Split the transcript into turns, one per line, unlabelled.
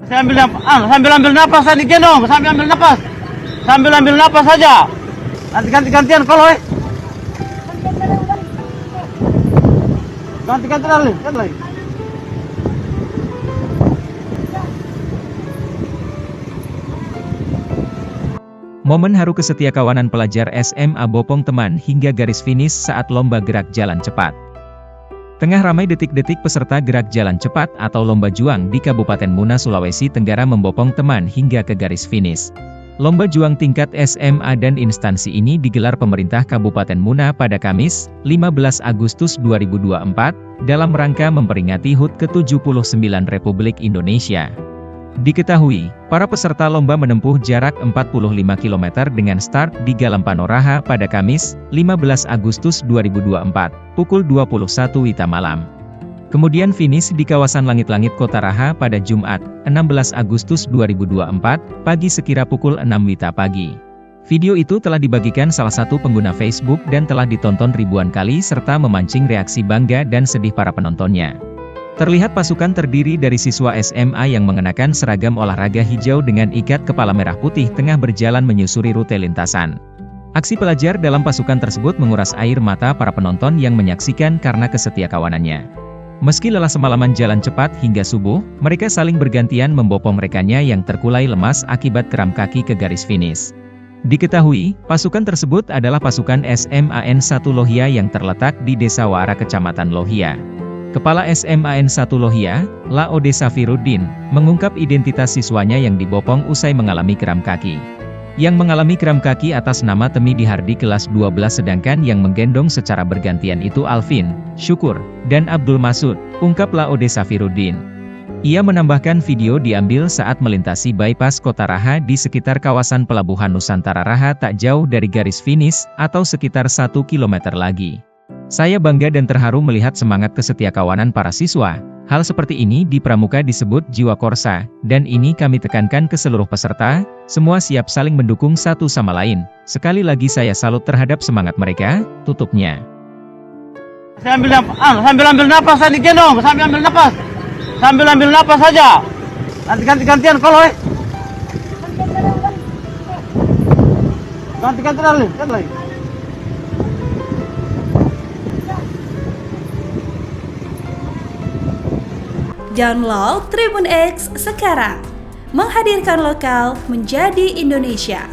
Sambil ambil napas tadi gendong, sambil ambil napas. Sambil ambil napas saja. Nanti ganti-gantian kalau ganti-gantian lagi.
Momen haru kesetiakawanan pelajar SMA bopong teman hingga garis finish saat lomba gerak jalan cepat. Tengah ramai detik-detik peserta gerak jalan cepat atau lomba juang di Kabupaten Muna, Sulawesi Tenggara membopong teman hingga ke garis finish. Lomba juang tingkat SMA dan instansi ini digelar pemerintah Kabupaten Muna pada Kamis, 15 Agustus 2024, dalam rangka memperingati HUT ke-79 Republik Indonesia. Diketahui, para peserta lomba menempuh jarak 45 km dengan start di Galampanoraha pada Kamis, 15 Agustus 2024, pukul 21 WITA malam. Kemudian finish di kawasan Langit-Langit Kota Raha pada Jumat, 16 Agustus 2024, pagi sekira pukul 6 WITA pagi. Video itu telah dibagikan salah satu pengguna Facebook dan telah ditonton ribuan kali serta memancing reaksi bangga dan sedih para penontonnya. Terlihat pasukan terdiri dari siswa SMA yang mengenakan seragam olahraga hijau dengan ikat kepala merah putih tengah berjalan menyusuri rute lintasan. Aksi pelajar dalam pasukan tersebut menguras air mata para penonton yang menyaksikan karena kesetiakawanannya. Meski lelah semalaman jalan cepat hingga subuh, mereka saling bergantian membopong rekannya yang terkulai lemas akibat kram kaki ke garis finish. Diketahui, pasukan tersebut adalah pasukan SMAN 1 Lohia yang terletak di Desa Wara, Kecamatan Lohia. Kepala SMAN 1 Lohia, Laode Safiruddin, mengungkap identitas siswanya yang dibopong usai mengalami kram kaki. Yang mengalami kram kaki atas nama Temi Dihardi kelas 12 sedangkan yang menggendong secara bergantian itu Alvin, Syukur, dan Abdul Masud, ungkap Laode Safiruddin. Ia menambahkan video diambil saat melintasi bypass Kota Raha di sekitar kawasan Pelabuhan Nusantara Raha tak jauh dari garis finish atau sekitar 1 km lagi. Saya bangga dan terharu melihat semangat kesetiakawanan para siswa. Hal seperti ini di Pramuka disebut jiwa korsa, dan ini kami tekankan ke seluruh peserta, semua siap saling mendukung satu sama lain. Sekali lagi saya salut terhadap semangat mereka, tutupnya.
Sambil ambil napas tadi gendong, sambil ambil napas. Sambil ambil napas saja. Nanti ganti-gantian kalau ganti-gantian lagi.
Download Tribun X sekarang, menghadirkan lokal menjadi Indonesia.